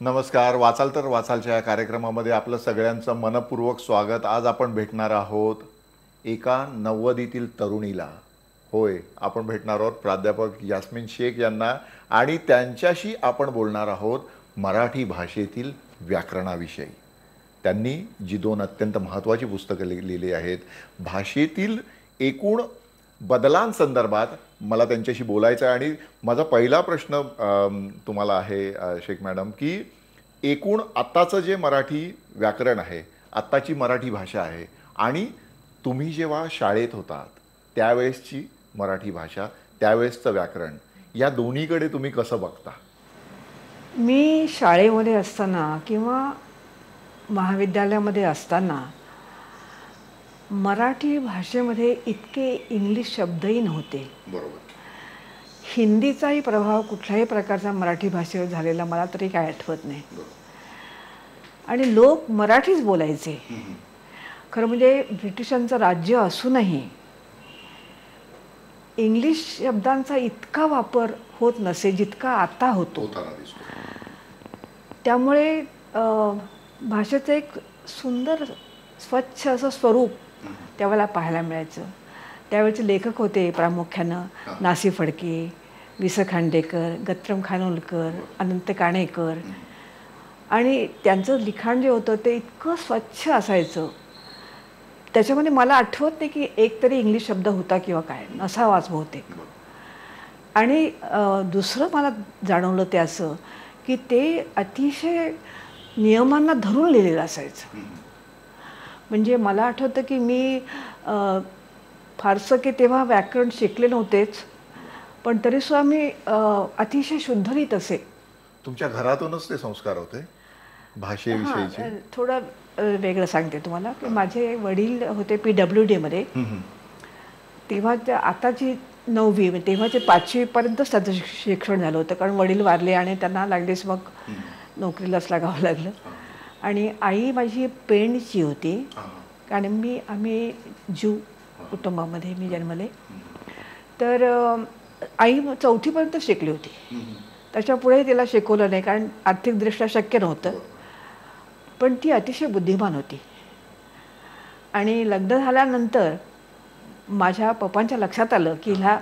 नमस्कार. वाचाल तर वाचालच्या या कार्यक्रमामध्ये आपलं सगळ्यांचं मनपूर्वक स्वागत. आज आपण भेटणार आहोत एका नव्वदीतील तरुणीला. होय, आपण भेटणार आहोत प्राध्यापक यास्मिन शेख यांना आणि त्यांच्याशी आपण बोलणार आहोत मराठी भाषेतील व्याकरणाविषयी. त्यांनी जी दोन अत्यंत महत्त्वाची पुस्तकं लिहिली आहेत भाषेतील एकूण बदलांसंदर्भात मला त्यांच्याशी बोलायचं आहे. आणि माझा पहिला प्रश्न तुम्हाला आहे शेख मॅडम, की एकूण आत्ताचं जे मराठी व्याकरण आहे, आत्ताची मराठी भाषा आहे आणि तुम्ही जेव्हा शाळेत होतात त्यावेळेसची मराठी भाषा, त्यावेळेसचं व्याकरण, या दोन्हीकडे तुम्ही कसं बघता? मी शाळेमध्ये असताना किंवा महाविद्यालयामध्ये असताना मराठी भाषेमध्ये इतके इंग्लिश शब्दही नव्हते. बरोबर. हिंदीचाही प्रभाव कुठल्याही प्रकारचा मराठी भाषेवर झालेला मला तरी काय आठवत नाही. आणि लोक मराठीच बोलायचे. खरं म्हणजे ब्रिटिशांचं राज्य असूनही इंग्लिश शब्दांचा इतका वापर होत नसे जितका आता होतो. त्यामुळे भाषेचं एक सुंदर स्वच्छ असं स्वरूप त्यावेळेला पाहायला मिळायचं. त्यावेळेचे लेखक होते प्रामुख्यानं नासी फडके, वि स खांडेकर, गत्रम खानोलकर, अनंत काणेकर. आणि त्यांचं लिखाण जे होतं ते इतकं स्वच्छ असायचं. त्याच्यामध्ये मला आठवत नाही की एक तरी इंग्लिश शब्द होता किंवा काय, नसावाच बहुतेक. आणि दुसरं मला जाणवलं ते असं की ते अतिशय नियमांना धरून लिहिलेलं असायचं. म्हणजे मला आठवतं की मी फारसं की तेव्हा व्याकरण शिकले नव्हतेच, पण तरीसुद्धा मी अतिशय शुद्ध लिहित असे. तुमच्या घरातूनच ते संस्कार होते भाषेविषयीचे? थोडं वेगळं सांगते तुम्हाला की माझे वडील होते PWDमध्ये. तेव्हा आताची 9वी तेव्हाचे 5वीपर्यंतच त्याचं शिक्षण झालं होतं, कारण वडील वारले आणि त्यांना लागलीच मग नोकरीलाच लागावं लागलं. आणि आई माझी पेणची होती, कारण आम्ही ज्यू कुटुंबामध्ये मी जन्मले. तर आई 4थीपर्यंत शिकली होती. त्याच्यापुढे तिला शिकवलं नाही, कारण आर्थिकदृष्ट्या शक्य नव्हतं. पण ती अतिशय बुद्धिमान होती. आणि लग्न झाल्यानंतर माझ्या पप्पांच्या लक्षात आलं की हिला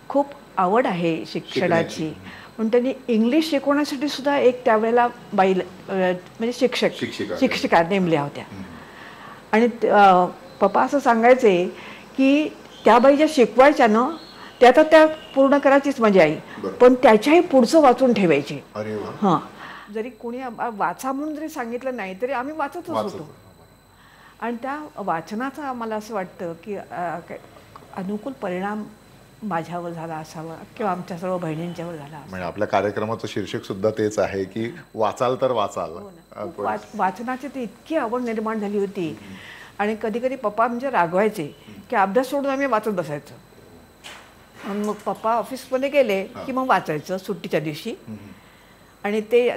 खूप आवड आहे शिक्षणाची. म्हणून त्यांनी इंग्लिश शिकवण्यासाठी सुद्धा एक त्यावेळेला बाई म्हणजे शिक्षिका नेमल्या होत्या. आणि पप्पा असं सांगायचे की त्या बाई ज्या शिकवायच्या ना त्या तर त्या पूर्ण करायचीच माझी आई, पण त्याच्याही पुढचं वाचून ठेवायचे. हां, जरी कोणी वाचा म्हणून जरी सांगितलं नाही तरी आम्ही वाचतच होतो. आणि त्या वाचनाचा मला असं वाटतं की अनुकूल परिणाम माझ्यावर झाला असावा किंवा आमच्या सर्व बहिणींच्यावर झाला. म्हणजे आपल्या कार्यक्रमाचं शीर्षक सुद्धा तेच आहे की वाचाल तर वाचाल. वाचनाची ती इतकी आवड निर्माण झाली होती. आणि कधी कधी पप्पा म्हणजे रागवायचे की अभ्यास सोडून आम्ही वाचत बसायचो. मग पप्पा ऑफिसमध्ये गेले की मग वाचायचं सुट्टीच्या दिवशी. आणि ते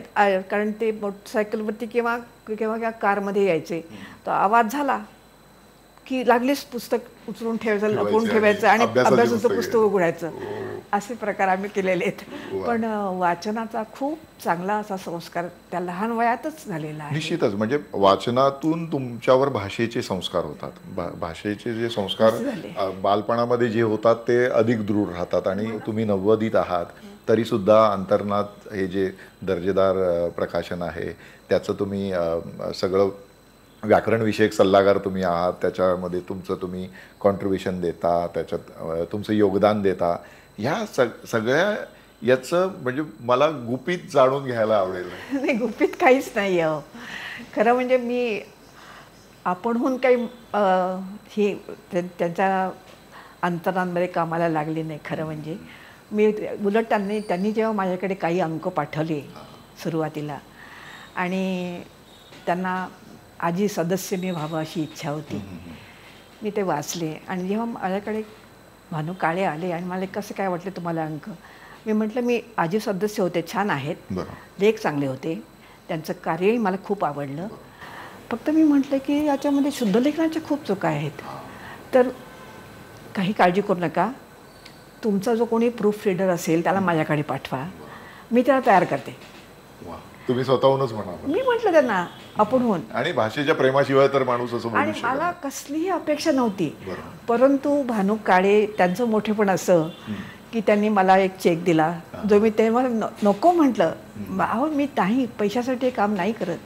कारण ते मोटरसायकलवरती किंवा कारमध्ये यायचे, तर आवाज झाला की लागलीच पुस्तक उचलून ठेवायचं, लपवून ठेवायचं आणि अभ्यासाचं पुस्तक उघडायचं. असे प्रकार आम्ही केलेले आहेत. पण वाचनाचा खूप चांगला असा संस्कार त्या लहान वयातच झालेला आहे. निश्चितच. म्हणजे वाचनातून तुमच्यावर भाषेचे संस्कार होतात. भाषेचे जे संस्कार बालपणामध्ये जे होतात ते अधिक दृढ राहतात. आणि तुम्ही 90वीत आहात तरी सुद्धा अंतर्नाद हे जे दर्जेदार प्रकाशन आहे त्याचं तुम्ही सगळं व्याकरणविषयक सल्लागार तुम्ही आहात, त्याच्यामध्ये तुमचं तुम्ही कॉन्ट्रिब्युशन देता, त्याच्यात तुमचं योगदान देता. ह्या सगळ्या याचं म्हणजे मला गुपित जाणून घ्यायला आवडेल. नाही, गुपित काहीच नाही आहे. खरं म्हणजे मी आपणहून काही त्यांच्या अंतरांमध्ये कामाला लागले नाही. खरं म्हणजे मी उलट त्यांनी जेव्हा माझ्याकडे काही अंक पाठवले सुरुवातीला आणि त्यांना आजी सदस्य मी व्हावं अशी इच्छा होती, मी ते वाचले. आणि जेव्हा माझ्याकडे भानू काळे आले आणि मला कसं काय वाटलं तुम्हाला अंक, मी म्हटलं मी आजी सदस्य होते, छान आहेत, लेख चांगले होते, त्यांचं कार्यही मला खूप आवडलं. फक्त मी म्हटलं की याच्यामध्ये शुद्धलेखनाच्या खूप चुका आहेत, तर काही काळजी करू नका, तुमचा जो कोणी प्रूफ रीडर असेल त्याला माझ्याकडे पाठवा, मी त्याला तयार करते. तुम्ही स्वतःहूनच म्हणाला. मी म्हटलं त्यांना आपणहून. आणि भाषेच्या प्रेमाशिवाय तर माणूस असं आणि बोलू शकत मला नाही. कसलीही अपेक्षा नव्हती. बरोबर. परंतु भानू काळे त्यांचं मोठेपण असं की त्यांनी मला एक चेक दिला जो मी तेव्हा नको म्हटलं. अहो मी नाही, पैशासाठी हे काम नाही करत.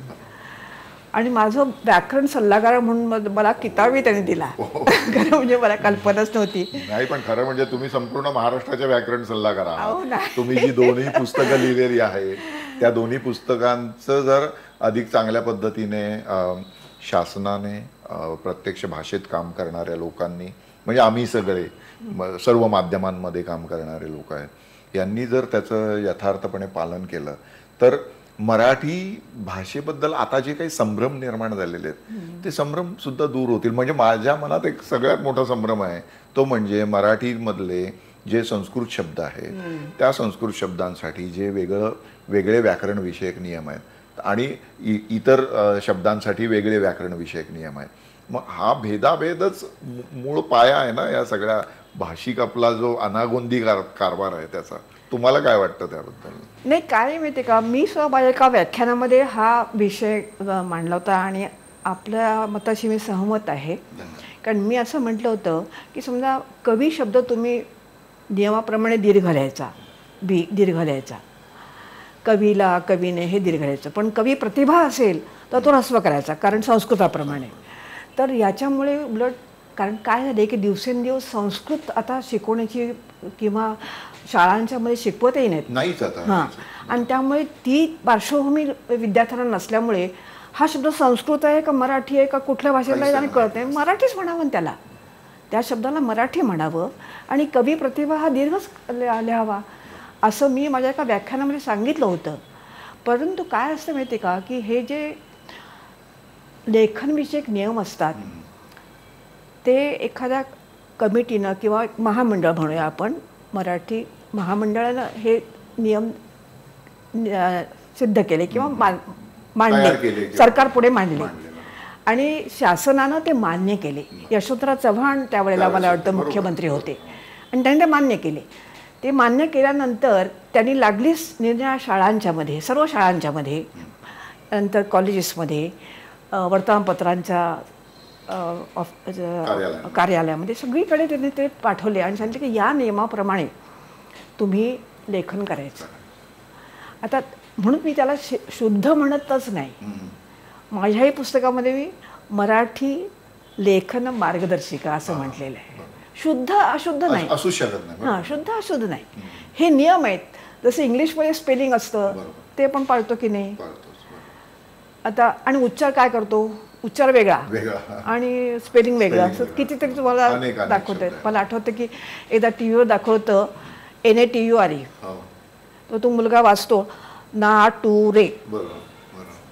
आणि माझं व्याकरण सल्लागार म्हणून मला किताबही त्यांनी दिला. खरं म्हणजे मला कल्पनाच नव्हती. नाही, पण खरं म्हणजे तुम्ही संपूर्ण महाराष्ट्राच्या व्याकरण सल्लागार अहो, आहात. नाही. तुम्ही जी दोन्ही पुस्तकं लिहिलेली आहेत त्या दोन्ही पुस्तकांचं जर अधिक चांगल्या पद्धतीने शासनाने, प्रत्यक्ष भाषेत काम करणाऱ्या लोकांनी, म्हणजे आम्ही सगळे सर्व माध्यमांमध्ये काम करणारे लोक आहेत, यांनी जर त्याचं यथार्थपणे पालन केलं तर मराठी भाषेबद्दल आता जे काही संभ्रम निर्माण झालेले आहेत ते संभ्रम सुद्धा दूर होतील. म्हणजे माझ्या मनात एक सगळ्यात मोठा संभ्रम आहे, तो म्हणजे मराठीमधले जे संस्कृत शब्द आहेत त्या संस्कृत शब्दांसाठी जे वेगळे व्याकरण विषयक नियम आहेत आणि इतर शब्दांसाठी वेगळे व्याकरण विषयक नियम आहेत. मग हा भेदाभेदच मूळ पाया आहे ना या सगळ्या भाषिक आपला जो अनागोंदी कारभार आहे त्याचा. तुम्हाला काय वाटतं त्याबद्दल? नाही, काय माहिती का, मी सुद्धा माझ्या एका व्याख्यानामध्ये हा विषय मांडला होता आणि आपल्या मताशी मी सहमत आहे. कारण मी असं म्हटलं होतं की समजा कवी शब्द तुम्ही नियमाप्रमाणे दीर्घ लिहायचा, दीर्घ लिहायचा, कवीला, कवीने हे दीर्घ लिहायचं. पण कवी प्रतिभा असेल तर तो ह्रस्व करायचा, कारण संस्कृताप्रमाणे. तर याच्यामुळे उलट, कारण काय झालं की दिवसेंदिवस संस्कृत आता शिकवण्याची किंवा शाळांच्यामध्ये शिकवतही नाहीत. हां, आणि त्यामुळे ती पार्श्वभूमी विद्यार्थ्यांना नसल्यामुळे हा शब्द संस्कृत आहे का मराठी आहे का कुठल्या भाषेतला आहे आणि कळत नाही. मराठीच म्हणावं ना त्याला, त्या शब्दाला मराठी म्हणावं आणि कवी प्रतिभा हा दीर्घच लिहावा असं मी माझ्या एका व्याख्यानामध्ये सांगितलं होतं. परंतु काय असतं माहिती आहे का, की हे जे लेखनविषयक नियम असतात ते एखाद्या कमिटीनं किंवा महामंडळ म्हणूया आपण, मराठी महामंडळानं हे नियम सिद्ध केले किंवा मांडले, सरकारपुढे मांडले आणि शासनानं ते मान्य केले. यशवंतराव चव्हाण त्यावेळेला मला वाटतं मुख्यमंत्री होते आणि त्यांनी ते मान्य केले. ते मान्य केल्यानंतर त्यांनी लागलीच निरनिराळ्या शाळांच्यामध्ये, सर्व शाळांच्यामध्ये, नंतर कॉलेजेसमध्ये, वर्तमानपत्रांच्या कार्यालयामध्ये सगळीकडे त्यांनी ते पाठवले आणि सांगितले की या नियमाप्रमाणे तुम्ही लेखन करायचं. आता म्हणून मी त्याला शुद्ध म्हणतच नाही. माझ्याही पुस्तकामध्ये मी मराठी लेखन मार्गदर्शिका असं म्हटलेलं आहे. शुद्ध अशुद्ध नाही, असू शकत नाही. हां, शुद्ध अशुद्ध नाही. हे नियम आहेत. जसं इंग्लिशमध्ये स्पेलिंग असतं ते पण पाळतो की नाही आता. आणि उच्चार काय करतो, उच्चार वेगळा आणि स्पेलिंग वेगळं असं कितीतरी तुम्हाला दाखवत आहेत. मला आठवतं की एकदा टी व्हीवर दाखवतं NATURE, तर तो मुलगा वाचतो ना टू रे,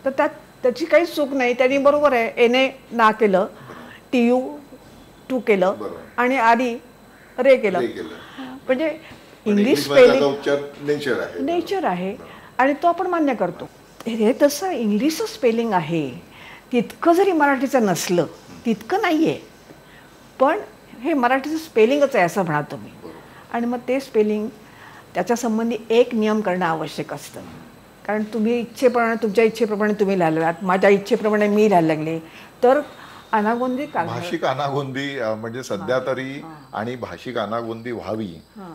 तर त्याची काहीच चूक नाही. त्यांनी बरोबर आहे, NA ना केलं, TU टू केलं आणि आरी रे केलं. म्हणजे इंग्लिश स्पेलिंग नेचर आहे आणि तो आपण मान्य करतो. हे तसं इंग्लिशचं स्पेलिंग आहे तितकं जरी मराठीचं नसलं, तितकं नाही आहे, पण हे मराठीचं स्पेलिंगच आहे असं म्हणा तुम्ही. आणि मग ते स्पेलिंग त्याच्यासंबंधी एक नियम करणं आवश्यक असतं. कारण तुम्ही इच्छेप्रमाणे, तुमच्या इच्छेप्रमाणे तुम्ही लिहायला, माझ्या इच्छेप्रमाणे मी लिहायला लागले तर अनागोंदी, भाषिक अनागोंदी म्हणजे सध्या तरी. आणि भाषिक अनागोंदी व्हावी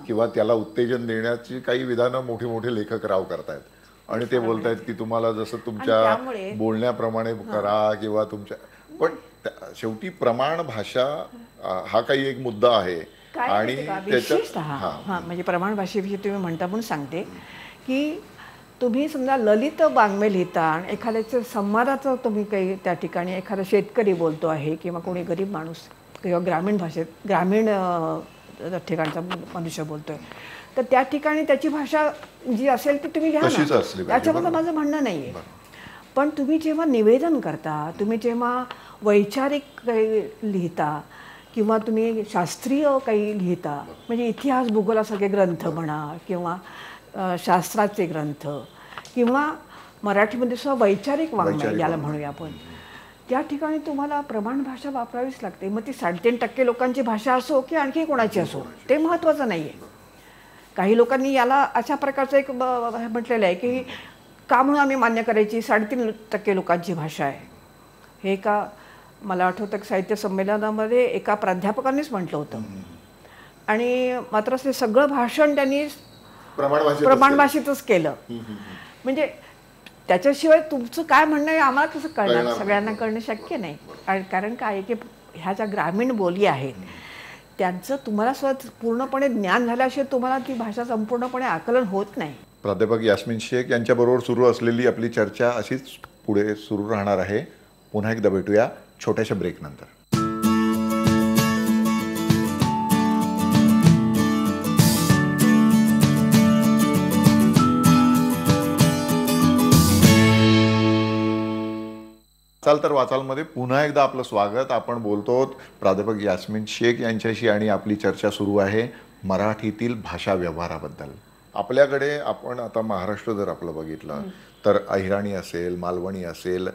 किंवा त्याला उत्तेजन देण्याची काही विधानं मोठे मोठे लेखक राव करतायत आणि ते बोलतायत की तुम्हाला जसं तुमच्या बोलण्याप्रमाणे करा किंवा तुमच्या. पण शेवटी प्रमाण भाषा हा काही एक मुद्दा आहे आणि विशेषतः म्हणजे प्रमाण भाषेविषयी तुम्ही म्हणता म्हणून सांगते की तुम्ही समजा ललित वाङ्मय लिहिता आणि एखाद्याचं संवादाचं तुम्ही काही त्या ठिकाणी एखादा शेतकरी बोलतो आहे किंवा कोणी गरीब माणूस किंवा ग्रामीण भाषेत, ग्रामीण ठिकाणचा मनुष्य बोलतोय, तर त्या ठिकाणी त्याची भाषा जी असेल ती तुम्ही घ्या ना, त्याच्याबद्दल माझं म्हणणं नाही आहे. पण तुम्ही जेव्हा निवेदन करता, तुम्ही जेव्हा वैचारिक काही लिहिता किंवा तुम्ही शास्त्रीय काही लिहिता, म्हणजे इतिहास भूगोलासारखे ग्रंथ म्हणा किंवा शास्त्राचे ग्रंथ किंवा मराठीमध्ये सुद्धा वैचारिक वाङ्मय याला म्हणूया आपण, त्या ठिकाणी तुम्हाला प्रमाण भाषा वापरावीच लागते. मग ती 3.5% लोकांची भाषा असो की आणखी कोणाची असो ते महत्त्वाचं नाही आहे. काही लोकांनी याला अशा प्रकारचं एक म्हटलेलं आहे की का म्हणून आम्ही मान्य करायची 3.5% लोकांची भाषा आहे हे का मला आठवतं की साहित्य संमेलनामध्ये एका प्राध्यापकांनीच म्हटलं होतं आणि मात्र ते सगळं भाषण त्यांनी प्रमाण भाषेतच केलं म्हणजे त्याच्याशिवाय तुमचं काय म्हणणं आहे आम्हाला कसं कळणार सगळ्यांना कळणं शक्य नाही कारण काय आहे की ह्या ज्या ग्रामीण बोली आहेत त्यांचं तुम्हाला स्वतः पूर्णपणे ज्ञान झाल्याशिवाय तुम्हाला ती भाषा संपूर्णपणे आकलन होत नाही. प्राध्यापक यास्मिन शेख यांच्याबरोबर सुरू असलेली आपली चर्चा अशीच पुढे सुरू राहणार आहे. पुन्हा एकदा भेटूया छोट्याशा ब्रेकनंतर. वाचाल तर वाचालमध्ये पुन्हा एकदा आपलं स्वागत. आपण बोलतो प्राध्यापक यास्मिन शेख यांच्याशी आणि आपली चर्चा सुरू आहे मराठीतील भाषा व्यवहाराबद्दल. आपल्याकडे आपण आता महाराष्ट्र जर आपलं बघितलं तर अहिराणी असेल, मालवणी असेल,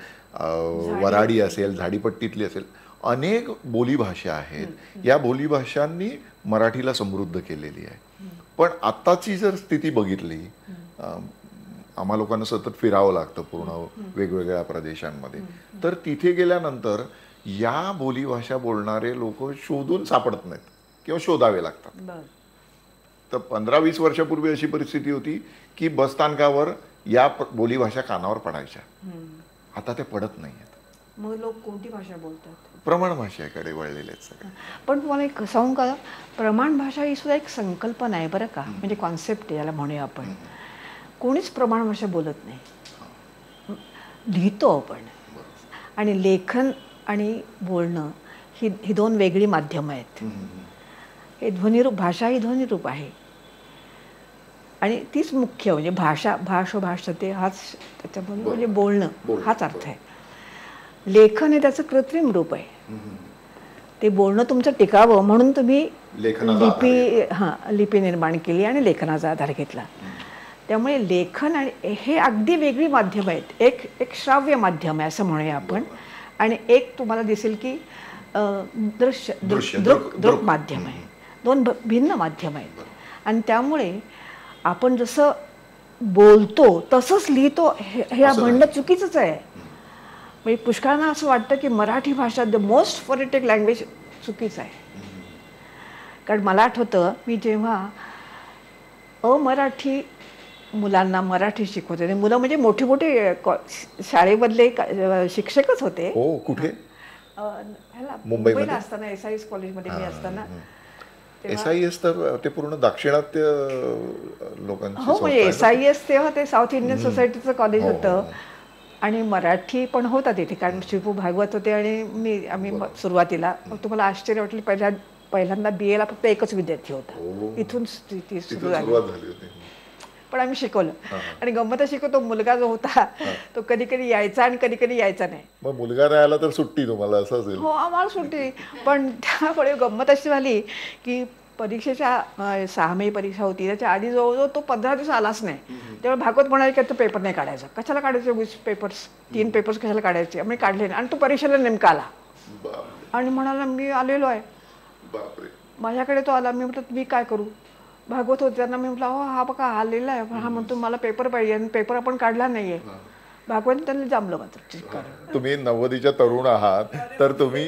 वराडी असेल, झाडीपट्टीतली असेल, अनेक बोलीभाषा आहेत. या बोलीभाषांनी मराठीला समृद्ध केलेली आहे. पण आत्ताची जर स्थिती बघितली, आम्हा लोकांना सतत फिरावं लागतं पूर्ण वेगवेगळ्या प्रदेशांमध्ये, तर तिथे गेल्यानंतर या बोलीभाषा बोलणारे लोक शोधून सापडत नाहीत किंवा शोधावे लागतात. तर 15-20 वर्षापूर्वी अशी परिस्थिती होती की बसस्थानकावर या बोलीभाषा कानावर पडायच्या. आता ते पडत नाहीत. मग लोक कोणती भाषा बोलतात? प्रमाण भाषेकडे वळलेले आहेत सगळे. पण तुम्हाला एक सांगू का, प्रमाण भाषा ही सुद्धा एक संकल्पना आहे बरं का, म्हणजे कॉन्सेप्ट याला म्हणूया आपण. कोणीच प्रमाण भाषा बोलत नाही, लिहितो आपण. आणि लेखन आणि बोलणं ही दोन वेगळी माध्यमं आहेत. हे ध्वनिरूप, भाषा ही ध्वनिरूप आहे आणि तीच मुख्य म्हणजे भाषते हाच त्याच्यामध्ये म्हणजे बोलणं हाच अर्थ आहे. लेखन हे त्याचं कृत्रिम रूप आहे. ते बोलणं तुमचं टिकावं म्हणून तुम्ही लिपी निर्माण केली आणि लेखनाचा आधार घेतला. त्यामुळे लेखन आणि हे अगदी वेगळी माध्यम आहेत. एक श्राव्य माध्यम आहे असं म्हणूया आपण आणि एक तुम्हाला दिसेल की दृक माध्यम आहे. दोन भिन्न माध्यम आहेत आणि त्यामुळे आपण जसं बोलतो तसंच लिहितो हे म्हणणं चुकीचंच आहे. म्हणजे पुष्कळांना असं वाटतं की मराठी भाषा द मोस्ट फोनेटिक लँग्वेज चुकीचं आहे. कारण मला आठवतं मी जेव्हा अमराठी मुलांना मराठी शिकवते, मुलं म्हणजे मोठे मोठे शाळेमधले शिक्षकच होते. हो, कुठे? मुंबईला असताना SIS कॉलेजमध्ये मी असताना. SIS तर ते पूर्ण दाक्षिणात्य लोकांची. हो, म्हणजे SIS तेव्हा ते साऊथ इंडियन सोसायटीचं कॉलेज होतं आणि मराठी पण होता तिथे, कारण शिवू भागवत होते आणि आम्ही सुरुवातीला. मग तुम्हाला आश्चर्य वाटलं, पहिल्यांदा BA ला फक्त एकच विद्यार्थी होता. इथून ती सुरुवात झाली होती. पण आम्ही शिकवलं आणि गंमत अशी की तो मुलगा जो होता तो कधी कधी यायचा आणि कधी कधी यायचा नाही. मग मुलगा नाही आला तर सुट्टी तुम्हाला असं असेल? हो, आम्हाला सुट्टी. पण त्यामुळे गंमत अशी झाली की परीक्षेच्या 6 मे परीक्षा होती, त्याच्या आधी जवळजवळ तो 15 दिवस आलाच नाही. तेव्हा भागवत म्हणाले की तो पेपर नाही काढायचा. कशाला काढायचे 20 पेपर्स, 3 पेपर्स कशाला काढायचे? आम्ही काढले नाही आणि तो परीक्षेला नेमका आला आणि म्हणाला मी आलेलो आहे. माझ्याकडे तो आला. मी म्हटलं मी काय करू? भागवत होते त्यांना मी म्हटलं हो हा बघा आलेला आहे, पण हा म्हणतो मला पेपर पाहिजे आणि पेपर आपण काढला नाहीये. भागवत त्यांना जमलं मात्र. तुम्ही 90च्या तरुण आहात तर तुम्ही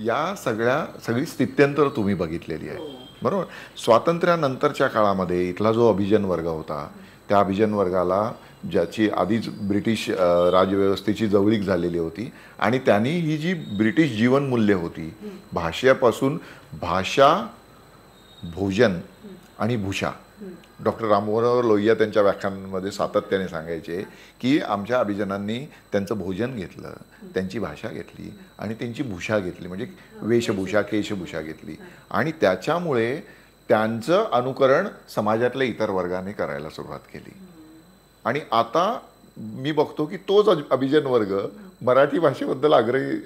या सगळी स्थित्यंतर तुम्ही बघितलेली आहे, बरोबर? स्वातंत्र्यानंतरच्या काळामध्ये इथला जो अभिजन वर्ग होता त्या अभिजन वर्गाला ज्याची आधीच ब्रिटिश राजव्यवस्थेची जवळीक झालेली होती आणि त्यांनी ही जी ब्रिटिश जीवनमूल्य होती, भाषेपासून भाषा, भोजन आणि भूषा. डॉक्टर राममनोहर लोहिया त्यांच्या व्याख्यानांमध्ये सातत्याने सांगायचे की आमच्या अभिजनांनी त्यांचं भोजन घेतलं, त्यांची भाषा घेतली आणि त्यांची भूषा घेतली, म्हणजे वेशभूषा, केशभूषा घेतली आणि त्याच्यामुळे त्यांचं अनुकरण समाजातल्या इतर वर्गाने करायला सुरुवात केली. आणि आता मी बघतो की तोच अभिजन वर्ग मराठी भाषेबद्दल आग्रही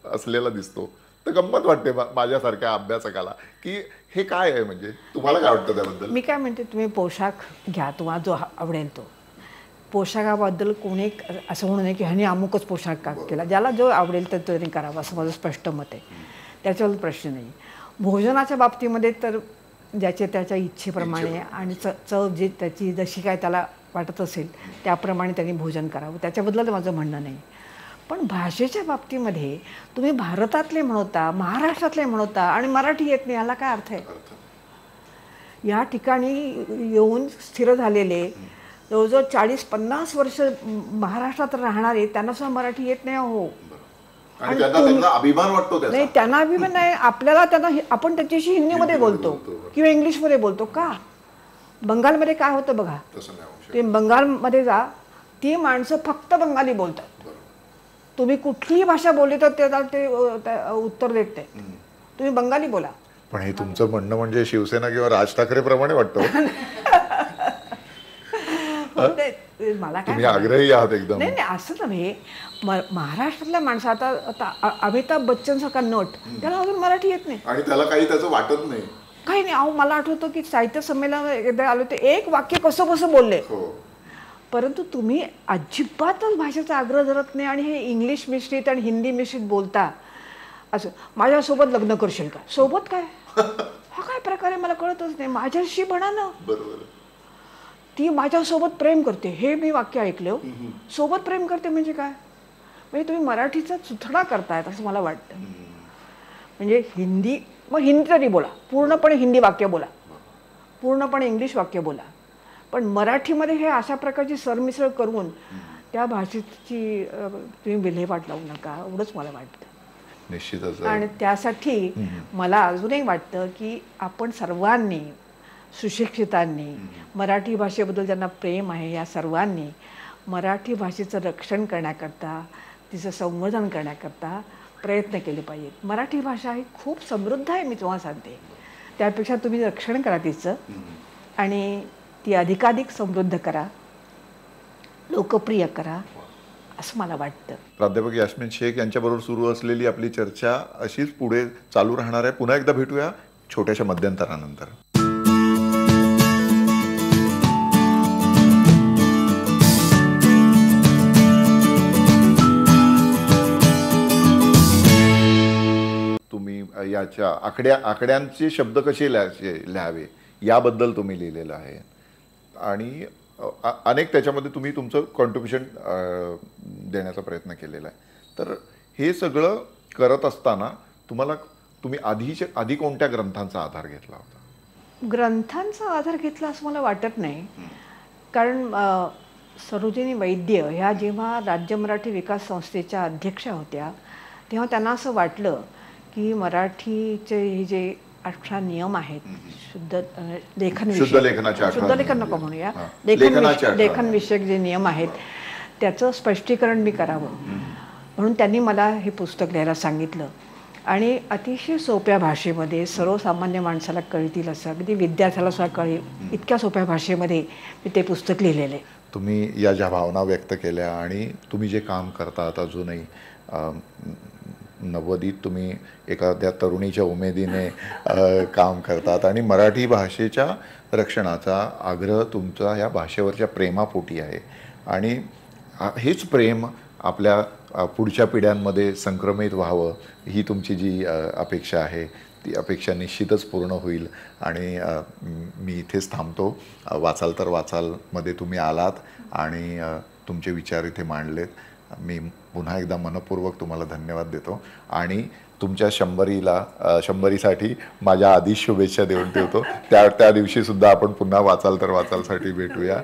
असलेला दिसतो. तर गंमत वाटते माझ्यासारख्या अभ्यासकाला की हे काय आहे, म्हणजे तुम्हाला काय वाटतं त्याबद्दल? मी काय म्हणते, तुम्ही पोशाख घ्या, तुम्हाला जो आवडेल तो. पोशाखाबद्दल कोणी असं म्हणू नये की ह्याने अमुकच पोशाख का केला. ज्याला जो आवडेल तर त्याने करावा असं माझं स्पष्ट मत आहे. त्याच्यावर प्रश्न नाही. भोजनाच्या बाबतीमध्ये तर ज्याच्या त्याच्या इच्छेप्रमाणे आणि चव जी त्याची जशी काय त्याला वाटत असेल त्याप्रमाणे त्यांनी भोजन करावं, त्याच्याबद्दल माझं म्हणणं नाही. पण भाषेच्या बाबतीमध्ये तुम्ही भारतातले म्हणता, महाराष्ट्रातले म्हणता आणि मराठी येत नाही, याला काय अर्थ आहे? या ठिकाणी येऊन स्थिर झालेले जवळजवळ 40-50 वर्ष महाराष्ट्रात राहणारे त्यांना सुद्धा मराठी येत नाही हो. आणि त्यांना अभिमान वाटतो त्याचा. नाही, त्यांना अभिमान नाही, आपल्याला त्यांना आपण त्याच्याशी हिंदीमध्ये बोलतो किंवा इंग्लिशमध्ये बोलतो का? बंगालमध्ये काय होतं बघा, ते बंगालमध्ये जा, ती माणसं फक्त बंगाली बोलतात. तुम्ही कुठलीही भाषा बोलली तर त्याला ते उत्तर देत नाही, तुम्ही बंगाली बोला. पण हे तुमचं म्हणणं म्हणजे शिवसेना किंवा राज ठाकरे प्रमाणे वाटतं. मला काय तुम्ही आग्रही आहात एकदम. नाही नाही, असं नव्हे. महाराष्ट्रातल्या माणसं आता अमिताभ बच्चन सारखा नट, त्याला अजून मराठी येत नाही आणि त्याला काही त्याचं वाटत नाही, काही नाही. अहो, मला आठवतं की साहित्य संमेलन एकदा आलो ते एक वाक्य कसं बोलले, परंतु तुम्ही अजिबातच भाषेचा आग्रह धरत नाही आणि हे इंग्लिश मिश्रित आणि हिंदी मिश्रित बोलता. असं माझ्यासोबत लग्न करशील का? सोबत काय? हा काय प्रकार आहे मला कळतच नाही. माझ्याशी म्हणा ना. बरोबर. ती माझ्यासोबत प्रेम करते, हे मी वाक्य ऐकलं. सोबत प्रेम करते म्हणजे काय? म्हणजे तुम्ही मराठीचा चुथडा करतायत असं मला वाटतं. म्हणजे हिंदी, मग हिंदी तरी बोला, पूर्णपणे हिंदी वाक्य बोला, पूर्णपणे इंग्लिश वाक्य बोला, पण मराठीमध्ये हे अशा प्रकारची सरमिसळ करून त्या भाषेची तुम्ही विल्हेवाट लावू नका, एवढंच मला वाटतं. निश्चितच. आणि त्यासाठी मला अजूनही वाटतं की आपण सर्वांनी, सुशिक्षितांनी, मराठी भाषेबद्दल ज्यांना प्रेम आहे या सर्वांनी मराठी भाषेचं रक्षण करण्याकरता, तिचं संवर्धन करण्याकरता प्रयत्न केले पाहिजेत. मराठी भाषा ही खूप समृद्ध आहे, मी तुम्हाला सांगते. त्यापेक्षा तुम्ही रक्षण करा तिचं आणि ती अधिकाधिक समृद्ध करा, लोकप्रिय करा, असं मला वाटतं. प्राध्यापक यास्मिन शेख यांच्याबरोबर सुरू असलेली आपली चर्चा अशीच पुढे चालू राहणार आहे. पुन्हा एकदा भेटूया छोट्याशा मध्यंतरानंतर. तुम्ही याच्या आकड्यांचे शब्द कसे लिहावे याबद्दल तुम्ही लिहिलेलं आहे आणि अनेक त्याच्यामध्ये तुम्ही तुमचं कॉन्ट्रिब्युशन देण्याचा प्रयत्न केलेला आहे. तर हे सगळं करत असताना तुम्ही आधी कोणत्या ग्रंथांचा आधार घेतला होता? ग्रंथांचा आधार घेतला असं मला वाटत नाही, कारण सरोजिनी वैद्य ह्या जेव्हा राज्य मराठी विकास संस्थेच्या अध्यक्षा होत्या तेव्हा त्यांना असं वाटलं की मराठीचे हे जे 18 नियम आहेत, शुद्ध लेखन नको म्हणूया, लेखन विषयक जे नियम आहेत त्याचं स्पष्टीकरण मी करावं, म्हणून त्यांनी मला हे पुस्तक लिहायला सांगितलं. आणि अतिशय सोप्या भाषेमध्ये, सर्वसामान्य माणसाला कळतील असं, अगदी विद्यार्थ्याला सुद्धा कळेल इतक्या सोप्या भाषेमध्ये मी ते पुस्तक लिहिलेलं आहे. तुम्ही या ज्या भावना व्यक्त केल्या आणि तुम्ही जे काम करतात अजूनही नव्वदीत तुम्ही एखाद्या तरुणीच्या उमेदीने काम करतात आणि मराठी भाषेच्या रक्षणाचा आग्रह तुमचा या भाषेवरच्या प्रेमापोटी आहे आणि हेच प्रेम आपल्या पुढच्या पिढ्यांमध्ये संक्रमित व्हावं ही तुमची जी अपेक्षा आहे ती अपेक्षा निश्चितच पूर्ण होईल. आणि मी इथेच थांबतो. वाचाल तर वाचालमध्ये तुम्ही आलात आणि तुमचे विचार इथे मांडलेत. मी पुन्हा एकदा मनपूर्वक तुम्हाला धन्यवाद देतो आणि तुमच्या 100रीसाठी माझ्या आधी शुभेच्छा देऊन ठेवतो. त्या दिवशी सुद्धा आपण पुन्हा वाचाल तर वाचालसाठी भेटूया.